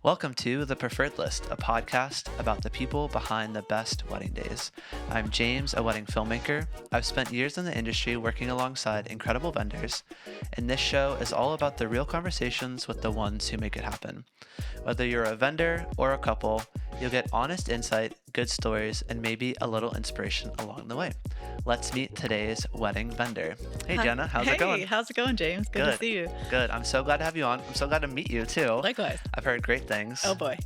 Welcome to The Preferred List, a podcast about the people behind the best wedding days. I'm James, a wedding filmmaker. I've spent years in the industry working alongside incredible vendors, and this show is all about the real conversations with the ones who make it happen. Whether you're a vendor or a couple, you'll get honest insight, good stories, and maybe a little inspiration along the way. Let's meet today's wedding vendor. Hey, Hi. Jenna, how's it Hey, going? how's it going, James? Good to Good, see you. good. I'm so glad to have you on. I'm so glad to meet you too. Likewise. I've heard great things. Oh boy.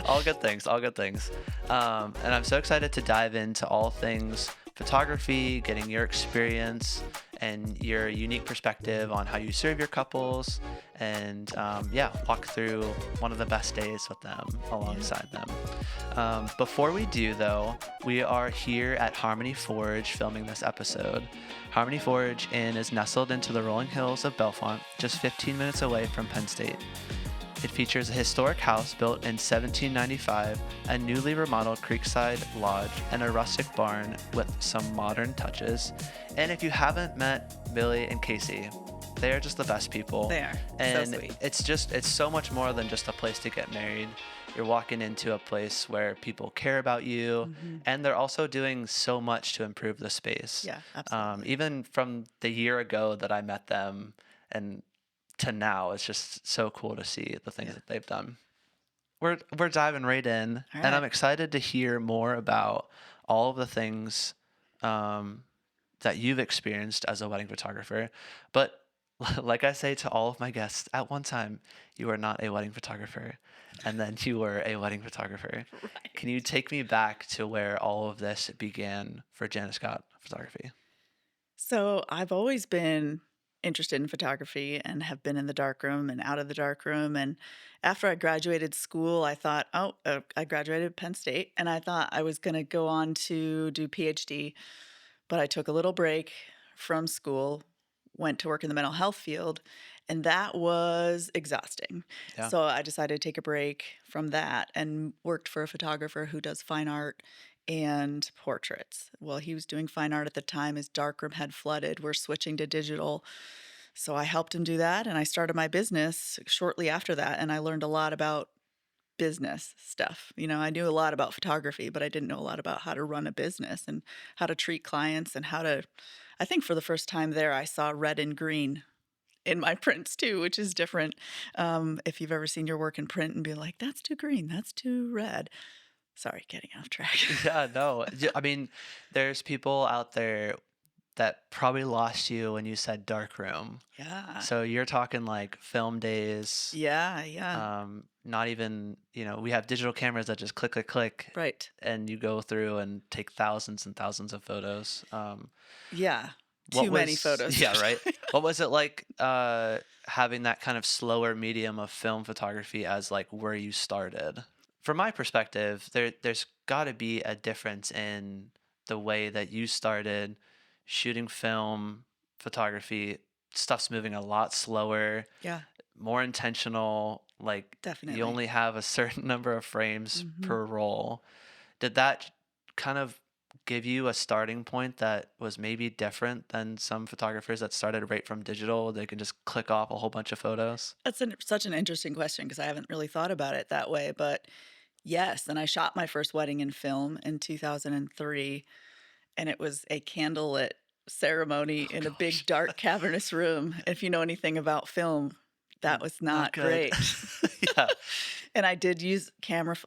All good things, all good things. And I'm so excited to dive into all things photography, getting your experience and your unique perspective on how you serve your couples, and walk through one of the best days with them alongside them. Before we do, though, we are here at Harmony Forge filming this episode. Harmony Forge Inn is nestled into the rolling hills of Bellefonte, just 15 minutes away from Penn State. It features a historic house built in 1795, a newly remodeled creekside lodge, and a rustic barn with some modern touches. And if you haven't met Billy and Casey, they are just the best people. They are. And So sweet. it's so much more than just a place to get married. You're walking into a place where people care about you, and they're also doing so much to improve the space. Yeah, absolutely. Even from the year ago that I met them and to now, it's just so cool to see the things Yeah. that they've done. We're diving right in, All and I'm right. excited to hear more about all of the things that you've experienced as a wedding photographer. But like I say to all of my guests, at one time you were not a wedding photographer, and then you were a wedding photographer. Right. Can you take me back to where all of this began for Jana Scott Photography? So I've always been interested in photography and have been in the darkroom and out of the darkroom. And after I graduated school, I thought, I graduated Penn State, and I thought I was going to go on to do PhD, but I took a little break from school, went to work in the mental health field, and that was exhausting. Yeah. So I decided to take a break from that and worked for a photographer who does fine art and portraits. Well, he was doing fine art at the time. His darkroom had flooded. We're switching to digital. So I helped him do that, and I started my business shortly after that, and I learned a lot about business stuff. I knew a lot about photography, but I didn't know a lot about how to run a business and how to treat clients and how to I think for the first time there, I saw red and green in my prints too, which is different. If you've ever seen your work in print and be like, that's too green, that's too red. Sorry, getting off track. Yeah, no. I mean, there's people out there that probably lost you when you said darkroom. Yeah. So you're talking like film days, Yeah, yeah. not even, we have digital cameras that just click, click, click, Right. and you go through and take thousands and thousands of photos. Yeah. What Too many was, photos. yeah, right? What was it like having that kind of slower medium of film photography as like where you started? From my perspective, there's got to be a difference in the way that you started shooting film photography. Stuff's moving a lot slower, Yeah, more intentional. Like you definitely. only have a certain number of frames Mhm. per roll. Did that kind of give you a starting point that was maybe different than some photographers that started right from digital? They can just click off a whole bunch of photos. Such an interesting question because I haven't really thought about it that way. But yes, and I shot my first wedding in film in 2003, and it was a candlelit ceremony Oh in a gosh. big, dark, cavernous room. If you know anything about film, that was Not not good. great. Yeah. And I did use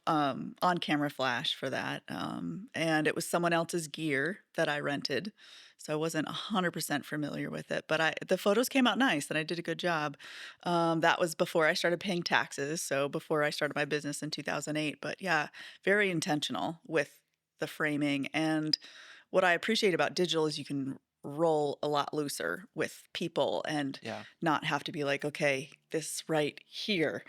on camera flash for that. And it was someone else's gear that I rented. So I wasn't 100% familiar with it, but the photos came out nice and I did a good job. That was before I started paying taxes. So before I started my business in 2008. But yeah, very intentional with the framing. And what I appreciate about digital is you can roll a lot looser with people and Yeah. not have to be like, okay, this right here.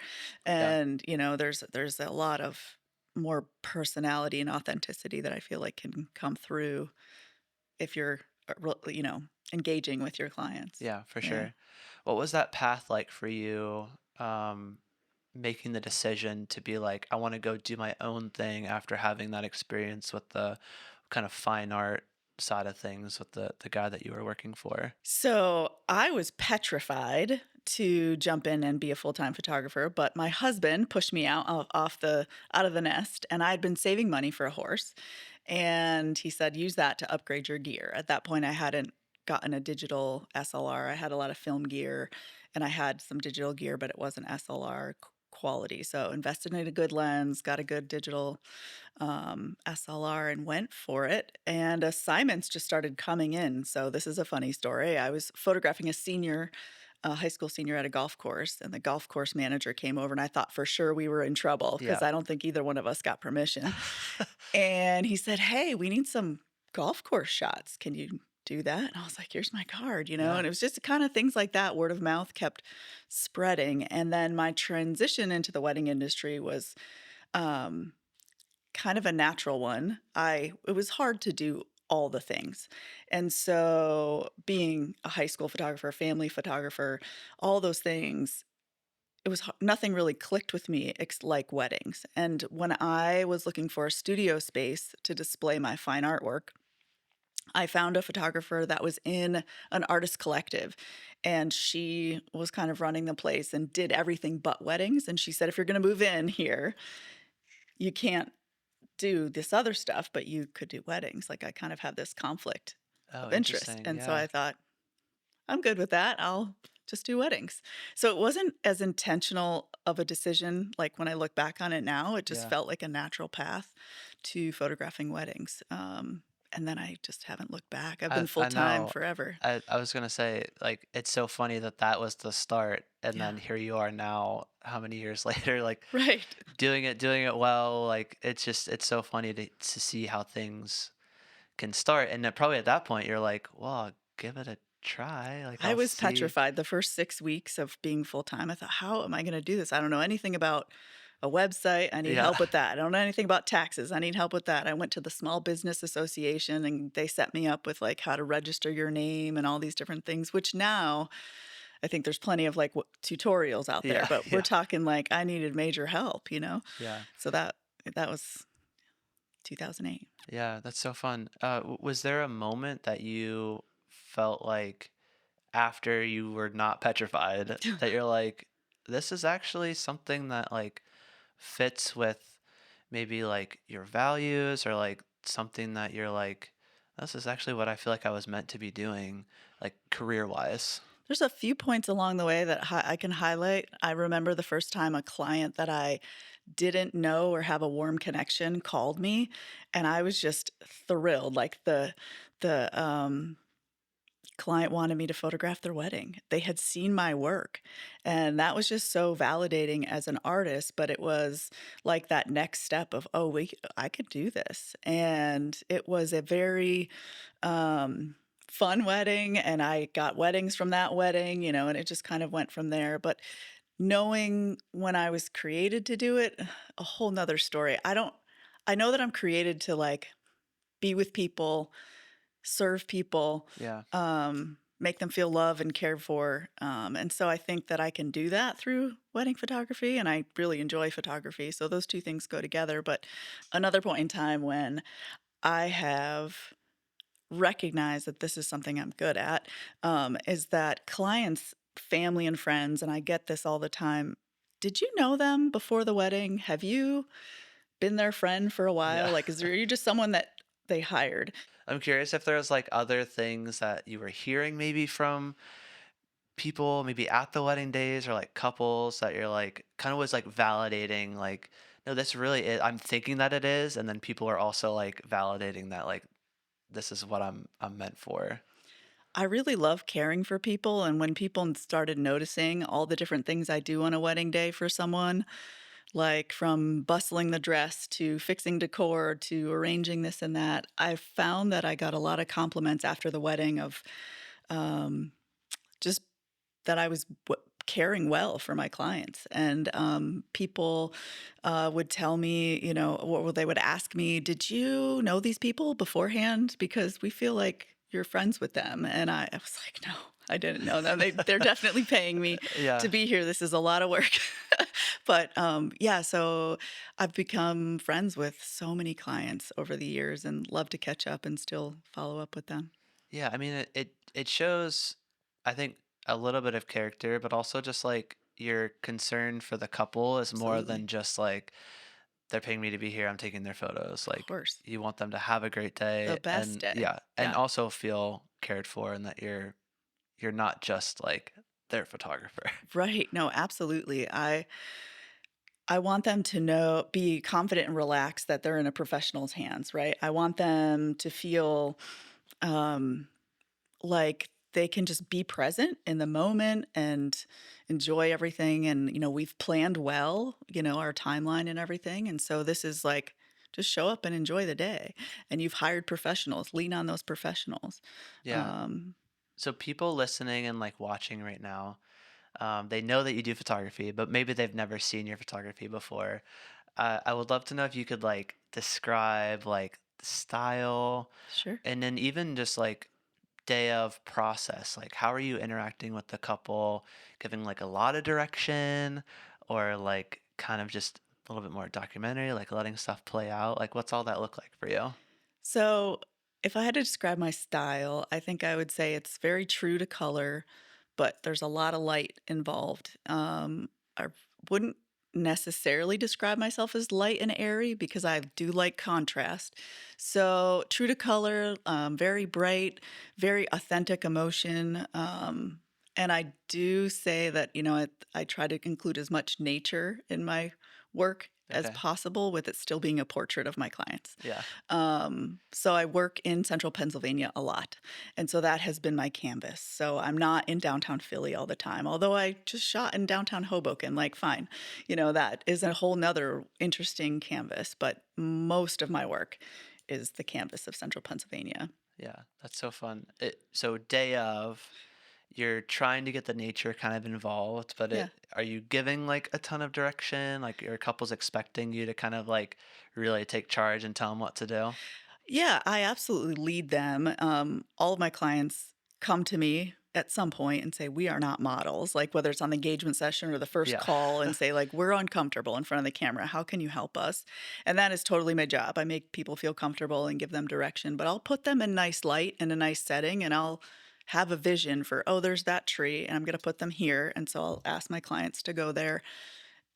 Yeah. And, there's a lot of more personality and authenticity that I feel like can come through if you're, engaging with your clients. Yeah, for Yeah. sure. What was that path like for you, making the decision to be like, I want to go do my own thing after having that experience with the kind of fine art side of things with the guy that you were working for? So I was petrified to jump in and be a full-time photographer, but my husband pushed me off the out of the nest, and I had been saving money for a horse, and he said, "Use that to upgrade your gear." At that point, I hadn't gotten a digital SLR. I had a lot of film gear, and I had some digital gear, but it wasn't SLR quality. So invested in a good lens, got a good digital SLR, and went for it. And assignments just started coming in. So this is a funny story. I was photographing a high school senior at a golf course, and the golf course manager came over, and I thought for sure we were in trouble because Yeah. I don't think either one of us got permission. And he said, "Hey, we need some golf course shots. Can you do that?" And I was like, "Here's my card," Yeah. and it was just kind of things like that. Word of mouth kept spreading. And then my transition into the wedding industry was um, kind of a natural one. It was hard to do all the things. And so being a high school photographer, family photographer, all those things, nothing really clicked with me like weddings. And when I was looking for a studio space to display my fine artwork, I found a photographer that was in an artist collective, and she was kind of running the place and did everything but weddings. And she said, "If you're going to move in here, you can't do this other stuff, but you could do weddings." Like, I kind of had this conflict Oh, of interest. interesting. And so Yeah. I thought, I'm good with that. I'll just do weddings. So it wasn't as intentional of a decision. Like when I look back on it now, it just Yeah. felt like a natural path to photographing weddings. And then I just haven't looked back. I've been full I time know. forever. I was gonna say, like, it's so funny that that was the start, and Yeah. then here you are now, how many years later, like, Right. doing it well. Like, it's so funny to see how things can start, and then probably at that point you're like, well, I'll give it a try. Like, I I'll was see. petrified the first 6 weeks of being full time. I thought, how am I going to do this? I don't know anything about a website. I need Yeah. help with that. I don't know anything about taxes. I need help with that. I went to the Small Business Association, and they set me up with like how to register your name and all these different things, which now I think there's plenty of like tutorials out there, Yeah. but we're Yeah. talking like I needed major help. Yeah. So that was 2008. Yeah. That's so fun. Was there a moment that you felt like after you were not petrified that you're like, this is actually something that like fits with maybe like your values, or like something that you're like, this is actually what I feel like I was meant to be doing, like career wise. There's a few points along the way that I can highlight. I remember the first time a client that I didn't know or have a warm connection called me, and I was just thrilled. Like the client wanted me to photograph their wedding. They had seen my work, and that was just so validating as an artist. But it was like that next step of, oh, I could do this, and it was a very fun wedding, and I got weddings from that wedding, and it just kind of went from there. But knowing when I was created to do it, a whole nother story. I know that I'm created to like be with people, serve people, Yeah. make them feel loved and cared for. And so I think that I can do that through wedding photography, and I really enjoy photography. So those two things go together. But another point in time when I have recognized that this is something I'm good at, is that clients, family, and friends, and I get this all the time. Did you know them before the wedding? Have you been their friend for a Yeah. while? Like, are you just someone that they hired? I'm curious if there's like other things that you were hearing maybe from people maybe at the wedding days, or like couples that you're like kind of was like validating, like, no, this really is, I'm thinking that it is, and then people are also like validating that like this is what I'm meant for. I really love caring for people, and when people started noticing all the different things I do on a wedding day for someone, like from bustling the dress to fixing decor to arranging this and that, I found that I got a lot of compliments after the wedding of um, just that I was caring well for my clients. And people would tell me, or they would ask me, "Did you know these people beforehand? Because we feel like you're friends with them." And I was like, "No, I didn't know them. They're definitely paying me to Yeah. be here. This is a lot of work." But yeah, so I've become friends with so many clients over the years and love to catch up and still follow up with them. Yeah, I mean, it shows, I think, a little bit of character, but also just like your concern for the couple is more Absolutely. than just like they're paying me to be here, I'm taking their photos. Of Like course. you want them to have a great The day best and day. yeah, and Yeah. also feel cared for and that you're not just like their photographer. Right. No, absolutely. I want them to be confident and relaxed that they're in a professional's hands, right? I want them to feel um, like they can just be present in the moment and enjoy everything. And, we've planned well, our timeline and everything. And so this is like, just show up and enjoy the day. And you've hired professionals, lean on those professionals. Yeah. Um, So people listening and like watching right now, they know that you do photography, but maybe they've never seen your photography before. I would love to know if you could like describe like the style sure. and then even just like day of process. Like how are you interacting with the couple, giving like a lot of direction or like kind of just a little bit more documentary, like letting stuff play out? Like what's all that look like for you? So, if I had to describe my style, I think I would say it's very true to color, but there's a lot of light involved. I wouldn't necessarily describe myself as light and airy because I do like contrast. So, true to color, very bright, very authentic emotion. And I do say that, I try to include as much nature in my work as Okay. possible with it still being a portrait of my clients. Yeah. So I work in central Pennsylvania a lot. And so that has been my canvas. So I'm not in downtown Philly all the time. Although I just shot in downtown Hoboken, like fine. That is a whole nother interesting canvas. But most of my work is the canvas of central Pennsylvania. Yeah. That's so fun. So day of you're trying to get the nature kind of involved, but Yeah. are you giving like a ton of direction? Like your couple's expecting you to kind of like really take charge and tell them what to do? Yeah, I absolutely lead them. All of my clients come to me at some point and say, "We are not models." Like whether it's on the engagement session or the first Yeah. call, and say, like, "We're uncomfortable in front of the camera. How can you help us?" And that is totally my job. I make people feel comfortable and give them direction, but I'll put them in nice light and a nice setting, and I'll have a vision for, oh, there's that tree, and I'm going to put them here. And so I'll ask my clients to go there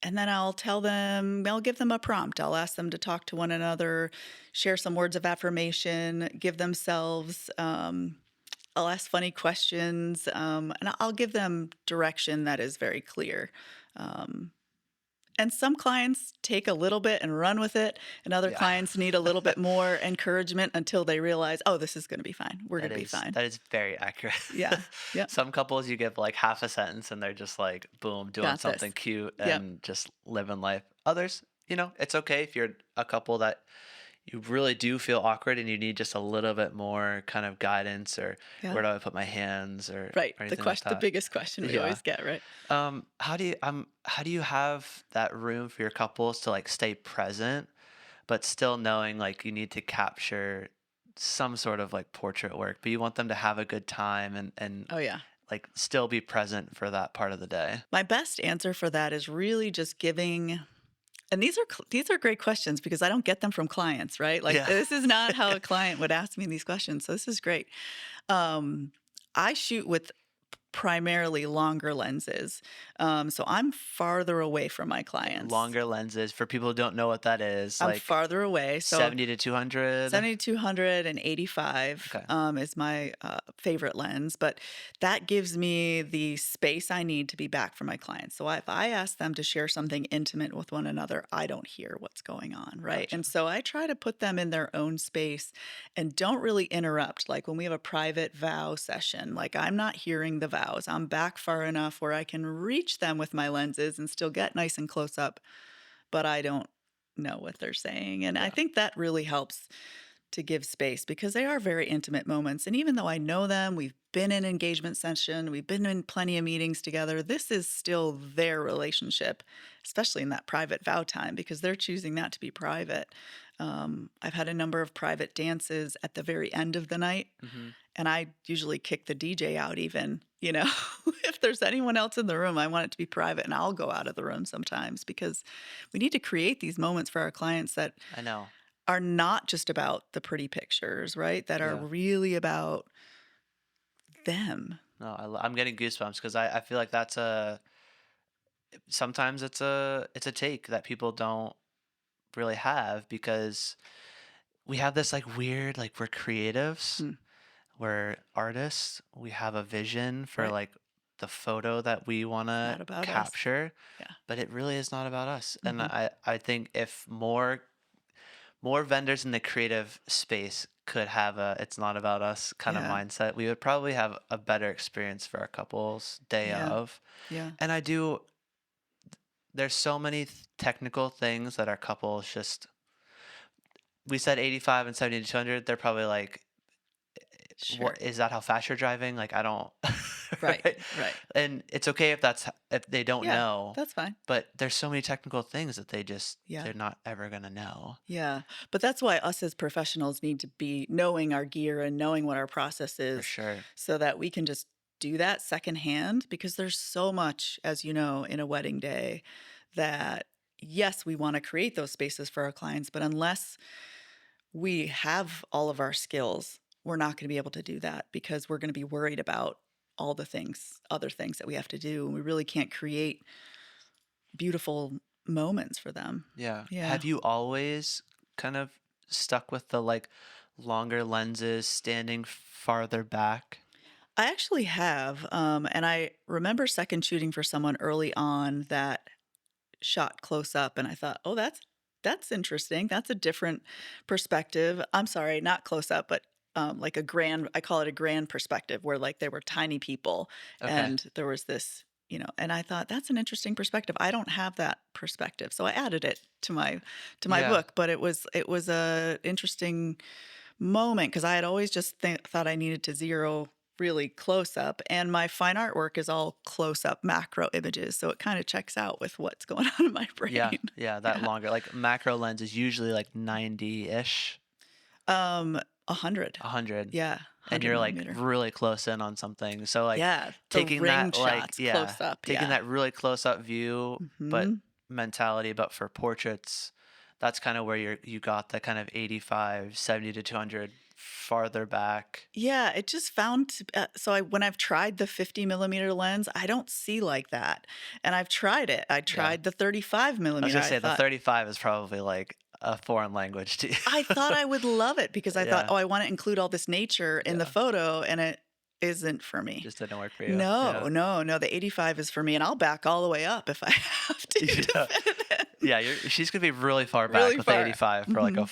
and then I'll give them a prompt. I'll ask them to talk to one another, share some words of affirmation, give themselves, I'll ask funny questions, and I'll give them direction that is very clear. Um, and some clients take a little bit and run with it, and other Yeah. clients need a little bit more encouragement until they realize, oh, this is going to be fine. We're going That to be is fine. that is very accurate. Yeah. Yep. Some couples you give like half a sentence and they're just like boom, doing Got this. something cute Yep. and just living life. Others, it's okay if you're a couple that you really do feel awkward and you need just a little bit more kind of guidance or Yeah. where do I put my hands Right. or The anything like question, the that. biggest question we Yeah. always get, right? How do you have that room for your couples to like stay present but still knowing like you need to capture some sort of like portrait work, but you want them to have a good time and Oh, yeah. like still be present for that part of the day. My best answer for that is really just giving, and these are great questions because I don't get them from clients, right? Like Yeah. this is not how a client would ask me these questions. So this is great. Um, I shoot with primarily longer lenses. So I'm farther away from my clients. Longer lenses for people who don't know what that is, I'm like farther away. So 70 to 200. 7200 and 85 Okay. is my favorite lens, but that gives me the space I need to be back for my clients. So if I ask them to share something intimate with one another, I don't hear what's going on, right? Gotcha. And so I try to put them in their own space and don't really interrupt. Like when we have a private vow session, like I'm not hearing the vows. I'm back far enough where I can reach them with my lenses and still get nice and close up, but I don't know what they're saying. And I Yeah. think that really helps to give space because they are very intimate moments. And even though I know them, we've been in engagement session, we've been in plenty of meetings together, this is still their relationship, especially in that private vow time because they're choosing that to be private. I've had a number of private dances at the very end of the night, Hmm. and I usually kick the DJ out, even, if there's anyone else in the room, I want it to be private, and I'll go out of the room sometimes because we need to create these moments for our clients that I know. are not just about the pretty pictures, right? That are Yeah. really about them. No, I'm getting goosebumps because I feel like that's a sometimes it's a take that people don't really have because we have this like weird like we're creatives, Mm, we're artists, we have a vision for right. like the photo that we want to Not about us. capture, Yeah. but it really is not about us. And Mhm. I think if more vendors in the creative space could have a it's not about us kind of Yeah. mindset, we would probably have a better experience for our couples day Yeah. of. Yeah. And I do there's so many technical things that our couples just we said 85 and 70 to 200, they're probably like, Sure. what is that how fast you're driving? Like I don't Right. right? Right. And it's okay if that's if they don't Yeah. know, That's fine. but there's so many technical things that Yeah. they're not ever gonna know. Yeah. But that's why us as professionals need to be knowing our gear and knowing what our process For is sure. so that we can just do that secondhand because there's so much, as you know, in a wedding day that yes, we want to create those spaces for our clients, but unless we have all of our skills, we're not going to be able to do that because we're going to be worried about all the things, other things that we have to do. And we really can't create beautiful moments for them. Yeah. Yeah. Have you always kind of stuck with the like longer lenses, standing farther back? I actually have. And I remember second shooting for someone early on that shot close up and I thought, "Oh, that's interesting. That's a different perspective." I'm sorry, not close up, but like a grand I call it a grand perspective where like there were tiny people Okay. and there was this, and I thought that's an interesting perspective. I don't have that perspective. So I added it to my Yeah. book, but it was a interesting moment because I had always just thought I needed to zero really close up, and my fine artwork is all close up macro images, so it kind of checks out with what's going on in my Yeah. brain. Yeah. That Yeah. longer, like macro lens is usually like 90-ish, 100. 100. Yeah, And 100 you're like millimeter. really close in on something. So like Yeah, the taking ring that like shots yeah, close up. taking Yeah. that really close up view but Mhm. mentality but for portraits, that's kind of where you got the kind of 85, 70 to 200 farther back. Yeah, it just found so when I've tried the 50 millimeter lens, I don't see like that. And I've tried it. I Yeah. tried the 35 I was millimeter. going to I say the thought 35 is probably like a foreign language to you. I thought I would love it because I thought, Yeah. "Oh, I wanna include all this nature in the Yeah. photo," and it isn't for me. Just didn't work for you. No, Yeah. no, no, the 85 is for me, and I'll back all the way up if I have to Yeah. fit it in. Yeah, she's gonna be really far back Really with the far. 85 for like Mhm.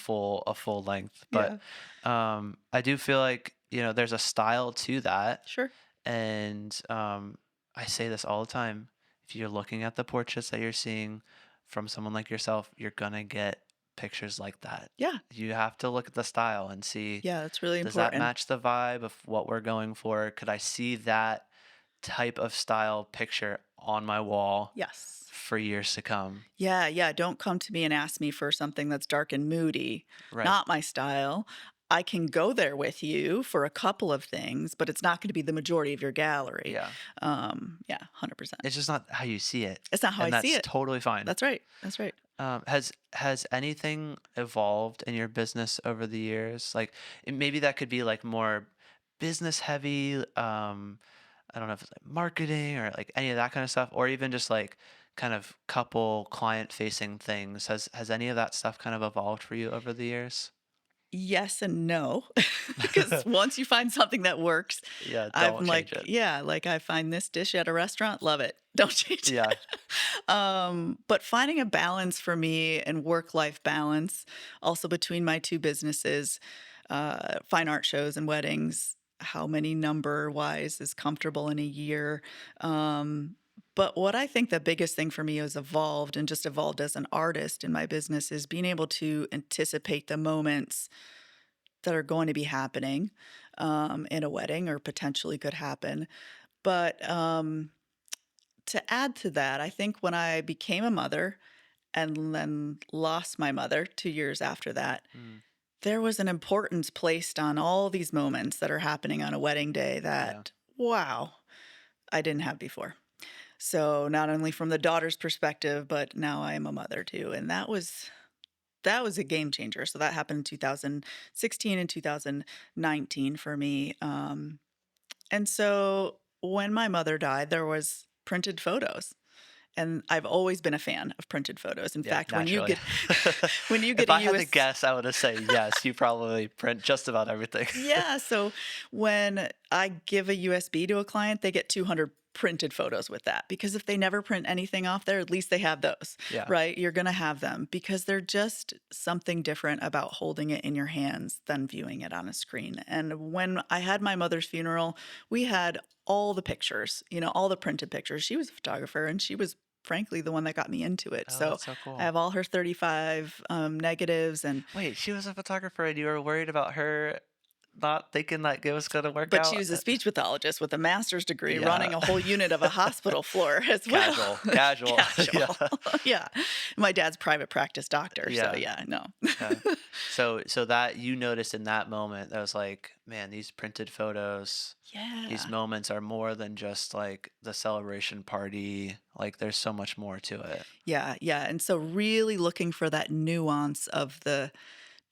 a full length. But Yeah. I do feel like, there's a style to that. Sure. And I say this all the time. If you're looking at the portraits that you're seeing from someone like yourself, you're gonna get pictures like that. Yeah. You have to look at the style and see, Yeah, that's really does that important. match the vibe of what we're going for? Could I see that type of style picture on my wall Yes. for years to come? Yeah, yeah, don't come to me and ask me for something that's dark and moody. Right. Not my style. I can go there with you for a couple of things, but it's not gonna be the majority of your gallery. Yeah. Yeah, 100%. It's just not how you see it. It's not how I And see that's it. totally fine. That's right. That's right. Has anything evolved in your business over the years? Like maybe that could be like more business heavy. I don't know if it's like marketing or like any of that kind of stuff, or even just like kind of couple client facing things. Has any of that stuff kind of evolved for you over the years? Yes and no, because once you find something that works, Yeah, I'm don't like, change it. yeah, like I find this dish at a restaurant, love it. Don't change Yeah. it. But finding a balance for me and work-life balance, also between my two businesses, fine art shows and weddings, how many number wise is comfortable in a year. Um, but what I think the biggest thing for me has evolved and just evolved as an artist in my business is being able to anticipate the moments that are going to be happening in a wedding or potentially could happen. But to add to that, I think when I became a mother and then lost my mother 2 years after that, Mm, there was an importance placed on all these moments that are happening on a wedding day yeah. that, wow, I didn't have before. So not only from the daughter's perspective, but now I am a mother too. And that was a game changer. So that happened in 2016 and 2019 for me. And so when my mother died, there was printed photos, and I've always been a fan of printed photos. In Yeah, fact, when you naturally. get when you get If a I had to US guess, I would have say yes. You probably print just about everything. Yeah, so when I give a USB to a client, they get 200 printed photos with that because if they never print anything off there, at least they have those, Yeah. right? You're going to have them because they're just something different about holding it in your hands than viewing it on a screen. And when I had my mother's funeral, we had all the pictures, all the printed pictures. She was a photographer and she was frankly the one that got me into it. Oh, So that's so I cool. have all her 35 negatives and Wait, she was a photographer and you were worried about her not thinking that it was gonna work But she out? was a speech pathologist with a master's degree Yeah. running a whole unit of a hospital floor as well. Casual, casual. Yeah. Casual. Yeah. My dad's private practice doctor, so Yeah. yeah, no. Yeah. So that you noticed in that moment, that was like, man, these printed photos, these Yeah. moments are more than just like the celebration party. Like there's so much more to it. Yeah, yeah, and so really looking for that nuance of the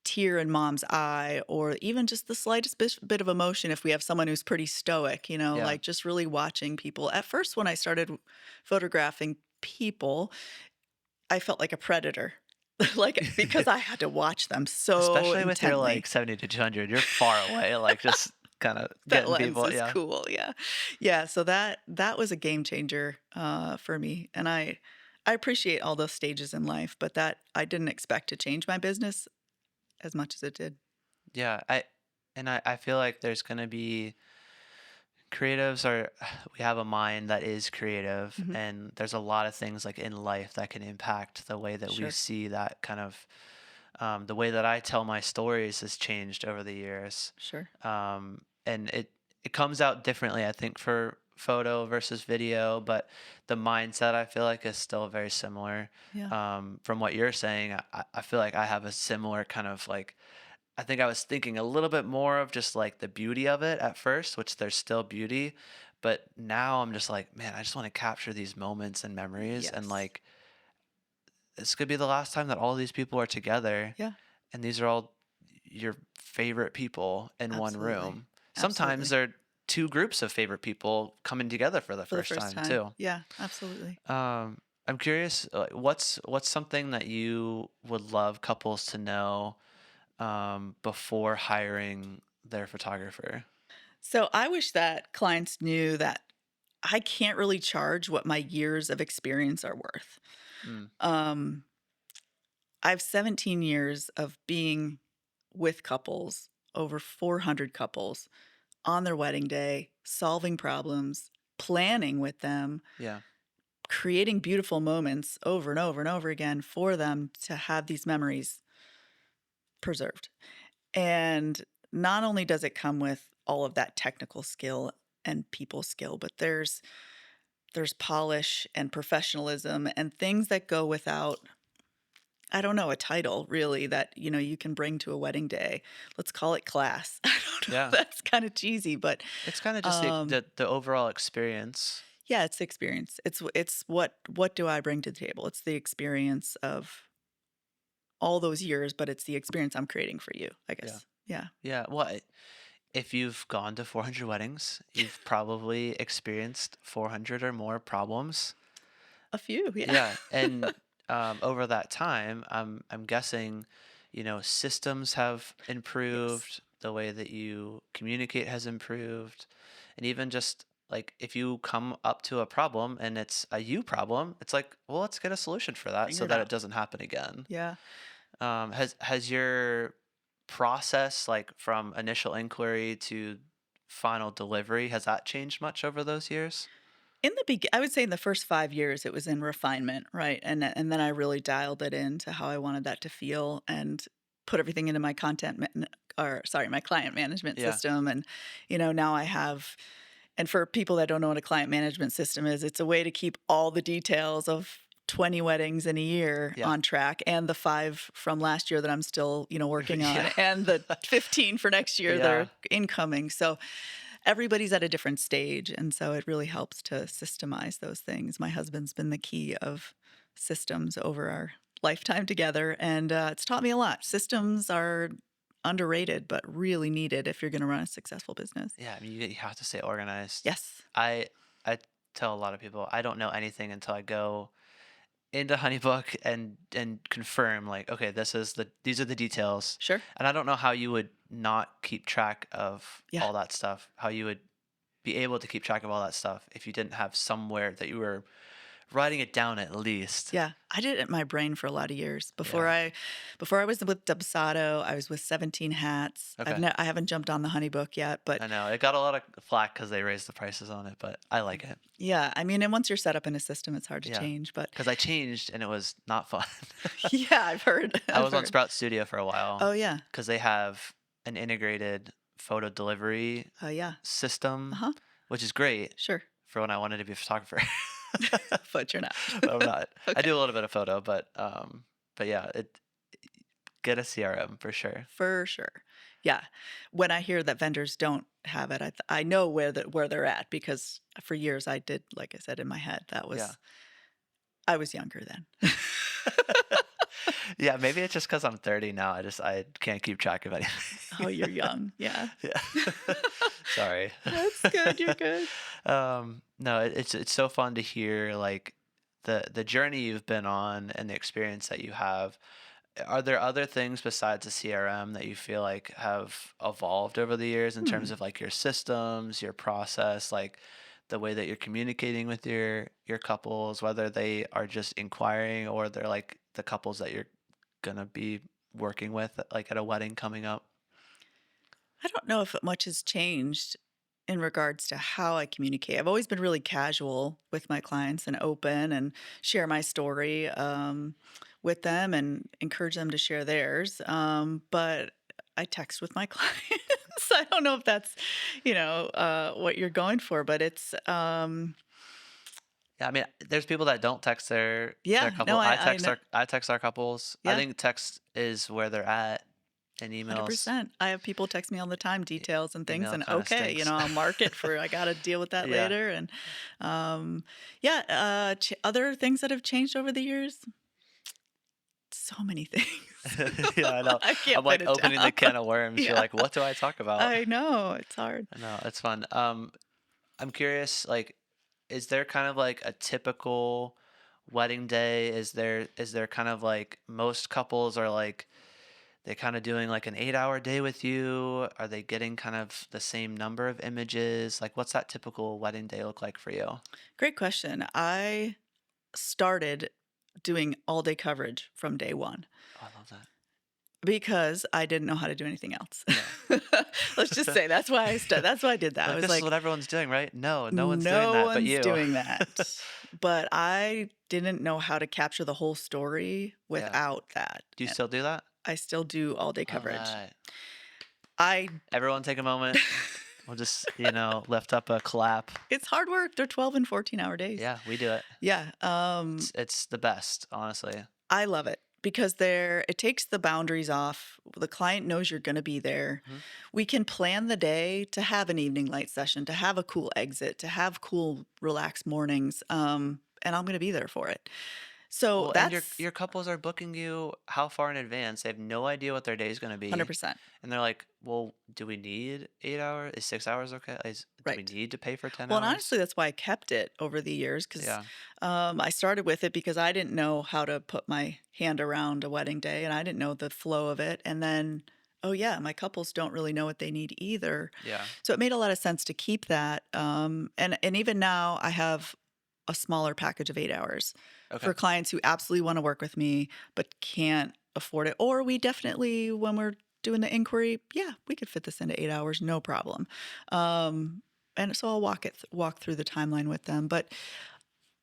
tear in mom's eye or even just the slightest bit of emotion if we have someone who's pretty stoic, Yeah. like just really watching people. At first, when I started photographing people, I felt like a predator, like because I had to watch them so Especially with your like intently. 70 to 200, you're far away, like just kind of That getting lens people. is Yeah. cool, yeah. Yeah, so that was a game changer, for me, and I appreciate all those stages in life, but that I didn't expect to change my business as much as it did. Yeah. I feel like there's going to be creatives are we have a mind that is creative, Mhm. and there's a lot of things like in life that can impact the way that we Sure, see that kind of the way that I tell my stories has changed over the years. sure. And it comes out differently, I think, for photo versus video, but the mindset I feel like is still very similar. Yeah. From what you're saying, I feel like I have a similar kind of like I think I was thinking a little bit more of just like the beauty of it at first, which there's still beauty, but now I'm just like, man, I just want to capture these moments and memories, and Yes. like this could be the last time that all these people are together, Yeah, and these are all your favorite people in one absolutely. room. Sometimes Absolutely. they're two groups of favorite people coming together for the For the first first time time. too. Yeah, absolutely. I'm curious, what's something that you would love couples to know before hiring their photographer? So I wish that clients knew that I can't really charge what my years of experience are worth. Mm, Um, I have 17 years of being with couples, over 400 couples on their wedding day, solving problems, planning with them, yeah, creating beautiful moments over and over and over again for them to have these memories preserved. And not only does it come with all of that technical skill and people skill, but there's polish and professionalism and things that go without I don't know, a title really that, you can bring to a wedding day. Let's call it class. I don't know. yeah. That's kind of cheesy, but It's kind of just um the overall experience. yeah, it's the experience. It's what do I bring to the table? It's the experience of all those years, but it's the experience I'm creating for you, I Yeah, guess. Yeah. yeah. Well, if you've gone to 400 weddings, you've probably experienced 400 or more problems. A few, yeah. Yeah, and over that time, I'm guessing, systems have Yes. improved, the way that you communicate has improved, and even just like if you come up to a problem and it's a you problem, it's like, well, let's get a solution for that Figure so it that it out. doesn't happen again. Yeah. Has your process, like from initial inquiry to final delivery, has that changed much over those years? I would say in the first 5 years, it was in refinement, right? And then I really dialed it into how I wanted that to feel and put everything into my my client management Yeah, system, and, now I have and for people that don't know what a client management system is, it's a way to keep all the details of 20 weddings in a year yeah, on track and the 5 from last year that I'm still, working on yeah, and the 15 for next year that yeah. are incoming. So everybody's at a different stage, and so it really helps to systemize those things. My husband's been the key of systems over our lifetime together, and it's taught me a lot. Systems are underrated, but really needed if you're going to run a successful business. Yeah, I mean, you have to stay organized. Yes. I tell a lot of people I don't know anything until I go into Honeybook and confirm like, okay, these are the details. Sure. And I don't know how you would not keep track of Yeah. all that stuff. How you would be able to keep track of all that stuff if you didn't have somewhere that you were writing it down at least. Yeah, I did it in my brain for a lot of years. Yeah. Before I was with Dubsado, I was with 17 Hats. Okay. I haven't jumped on the Honeybook yet, but I know it got a lot of flack because they raised the prices on it, but I like it. yeah, I mean, and once you're set up in a system, it's hard to Yeah, change. But because I changed and it was not fun. yeah, I've heard. I I've was on heard. Sprout Studio for a while Oh yeah. because they have an integrated photo delivery Oh yeah. system, Uh-huh. which is great Sure. for when I wanted to be a photographer. But you're not. But I'm not. I Okay. do a little bit of photo, but yeah, get a CRM for sure. For sure. Yeah. When I hear that vendors don't have it, I know where they're at because for years I did, like I said in my head, Yeah. I was younger then. Yeah, maybe it's just because I'm 30 now. I can't keep track of anything. Oh, you're young. Yeah. Yeah. Sorry. That's good. You're good. No, it's so fun to hear like the journey you've been on and the experience that you have. Are there other things besides the CRM that you feel like have evolved over the years in Hmm. terms of like your systems, your process, like the way that you're communicating with your couples, whether they are just inquiring or they're like the couples that you're gonna be working with like at a wedding coming up? I don't know if much has changed in regards to how I communicate. I've always been really casual with my clients and open and share my story with them and encourage them to share theirs. But I text with my clients. I don't know if that's, what you're going for, but it's, Yeah, I mean, there's people that don't text their yeah, couple. no, I know, I text our couples. I yeah. think text is where they're at, and emails 100%. I have people text me all the time, details and things, email and kind of okay, stinks. I'll mark it for I got to deal with that Yeah. later. And yeah, other things that have changed over the years, so many things. Yeah, I know. I I'm can't put like it opening down. the can of worms. You're Yeah, like, what do I talk about? I know it's hard. I know, it's fun. I'm curious, like, is there kind of like a typical wedding day? Is there kind of like most couples are like they kind of doing like an 8 hour day with you? Are they getting kind of the same number of images? Like, what's that typical wedding day look like for you? Great question. I started doing all day coverage from day one. Oh, I love that. Because I didn't know how to do anything else. Yeah. Let's just say that's why I did that. I Like, was this is like, what everyone's doing, right? No, no one's doing no that but one's you. doing that. But I didn't know how to capture the whole story Yeah. without that. Do you And still do that? I still do all day All coverage. right. I Everyone take a moment. We'll just, lift up a clap. It's hard work. They're 12 and 14-hour days. Yeah, we do it. Yeah. It's the best, honestly. I love it because it takes the boundaries off. The client knows you're going to be there. Mhm. We can plan the day to have an evening light session, to have a cool exit, to have cool, relaxed mornings. And I'm going to be there for it. So Well, and your that's your couples are booking you how far in advance? They have no idea what their day is going to be, 100% and they're like, "Well, do we need 8 hours? Is 6 hours okay? Do we right. need to pay for 10 Well, and hours?" honestly, that's why I kept it over the years because Yeah, I started with it because I didn't know how to put my hand around a wedding day and I didn't know the flow of it. And then, oh, yeah, my couples don't really know what they need either. yeah, So it made a lot of sense to keep that. And even now, I have a smaller package of 8 hours okay, for clients who absolutely want to work with me but can't afford it. Or we definitely, when we're doing the inquiry, yeah, we could fit this into 8 hours, no problem. And so I'll walk through the timeline with them. But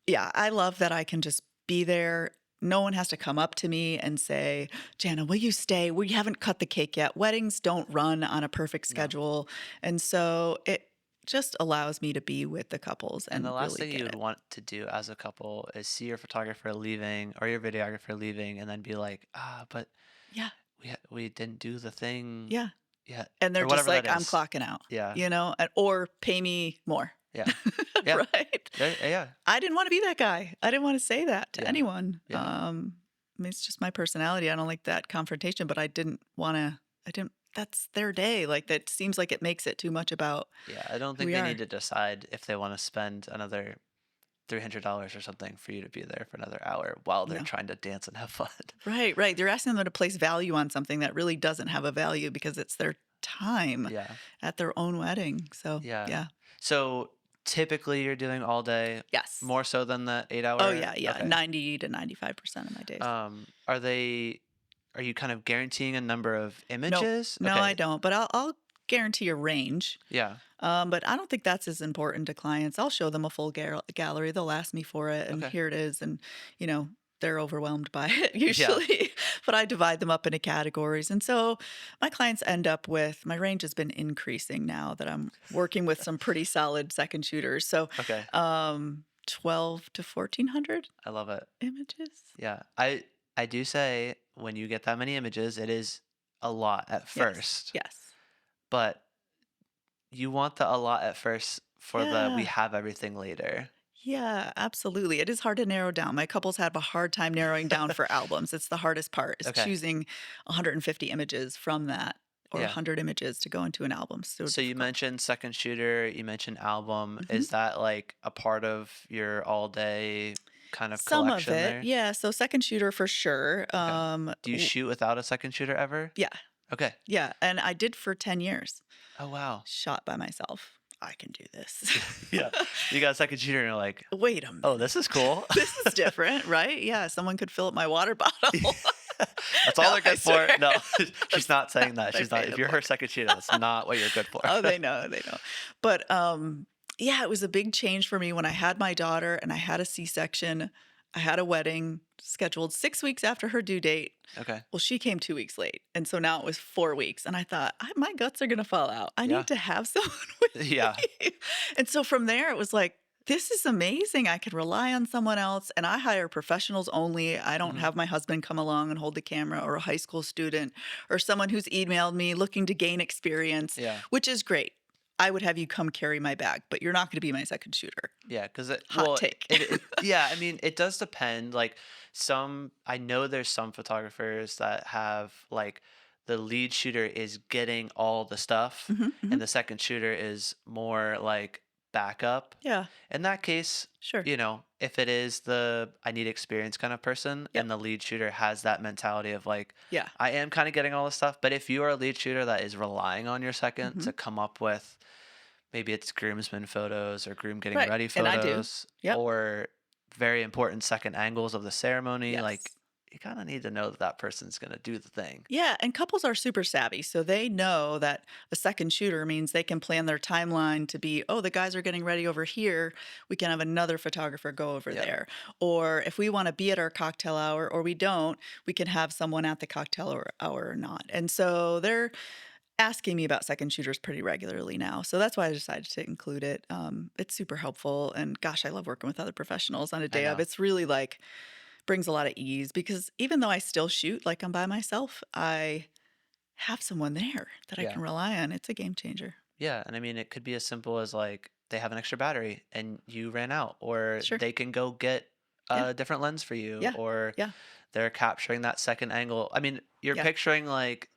yeah, I love that I can just be there. No one has to come up to me and say, Jana, will you stay? We haven't cut the cake yet. Weddings don't run on a perfect no. schedule. And so it just allows me to be with the couples And the and last really thing get you would it. want to do as a couple is see your photographer leaving or your videographer leaving, and then be like, but Yeah. we didn't do the thing Yeah. yet, And they're or just whatever that like, I'm is. clocking out, Yeah, or pay me more. yeah, yeah, Right. yeah, yeah, I didn't want to be that guy. I didn't want to say that to yeah, anyone. yeah. I mean, it's just my personality. I don't like that confrontation, but I didn't want to I didn't that's their day. Like, that seems like it makes it too much about Yeah, I don't who think we they are. need to decide if they want to spend another $300 or something for you to be there for another hour while they're No. trying to dance and have fun. Right, right. They're asking them to place value on something that really doesn't have a value because it's their time Yeah. at their own wedding. So, Yeah. yeah. So typically you're doing all day, Yes. more so than the eight Oh, hour? yeah, yeah. Okay. 90 to 95% of my days. Are they, are you kind of guaranteeing a number of Nope. images? No, I Okay. don't, but I'll guarantee a range. Yeah. But I don't think that's as important to clients. I'll show them a full gallery. They'll ask me for it, and Okay. here it is. And, you know, they're overwhelmed by it Yeah. usually. But I divide them up into categories. And so my clients end up with my range has been increasing now that I'm working with some pretty solid second shooters. So Okay. 12 to 1400 I love it. images. Yeah. I do say when you get that many images, it is a lot at Yes. first, Yes. but you want the a lot at first for the we Yeah. have everything later. Yeah, absolutely. It is hard to narrow down. My couples have a hard time narrowing down for albums. It's the hardest part is Okay. choosing 150 images from that or Yeah. 100 images to go into an album. So So you difficult. mentioned second shooter, you mentioned album. Mhm. Is that like a part of your all day kind of Some of collection it, there? yeah. So second shooter for sure. Okay. Do you shoot without a second shooter ever? Yeah, Okay. yeah, and I did for 10 years. Oh wow. Shot by myself. I can do this. Yeah. You got a second shooter and you're like, Wait a oh, minute. this is cool. This is different, right? Yeah, someone could fill up my water bottle. That's all No, they're I good for. swear. No, she's That's not not saying that. what I She's not. paid If them you're for. her second shooter, that's not what you're good for. Oh, they know, they know. But, yeah, it was a big change for me when I had my daughter and I had a C-section. I had a wedding scheduled 6 weeks after her due date. Okay. Well, she came 2 weeks late, and so now it was 4 weeks, and I thought, My guts are gonna fall out. I Yeah. need to have someone with Yeah. me." And so from there, it was like, "This is amazing. I can rely on someone else," and I hire professionals only. I don't Hmm. have my husband come along and hold the camera or a high school student or someone who's emailed me looking to gain experience, Yeah. which is great. I would have you come carry my bag, but you're not gonna be my second shooter. Yeah. Because it. Hot Well. take. Yeah. I mean, it does depend. Like some. I know there's some photographers that have like the lead shooter is getting all the stuff, Mhm, and mhm. the second shooter is more like backup. Yeah, In that case, sure. if it is the I need experience kind of person Yep. and the lead shooter has that mentality of like, Yeah. I am kind of getting all this stuff, but if you are a lead shooter that is relying on your second Mhm. to come up with maybe it's groomsmen photos or groom getting Right, ready and I do. photos Yep. or very important second angles of the ceremony, like Yes. you kind of need to know that that person's going to do the thing. Yeah, and couples are super savvy, so they know that a second shooter means they can plan their timeline to be, "Oh, the guys are getting ready over here. We can have another photographer go over Yep. there." Or if we wanna be at our cocktail hour or we don't, we can have someone at the cocktail hour or not. And so they're asking me about second shooters pretty regularly now. So that's why I decided to include it. It's super helpful. And gosh, I love working with other professionals on a I day of. know. It's really like brings a lot of ease because even though I still shoot like I'm by myself, I have someone there that I Yeah. can rely on. It's a game changer. Yeah, and I mean, it could be as simple as like they have an extra battery and you ran out, or Sure. they can go get Yeah. a different lens for you, Yeah. or Yeah. they're capturing that second angle. I mean, you're Yeah. picturing like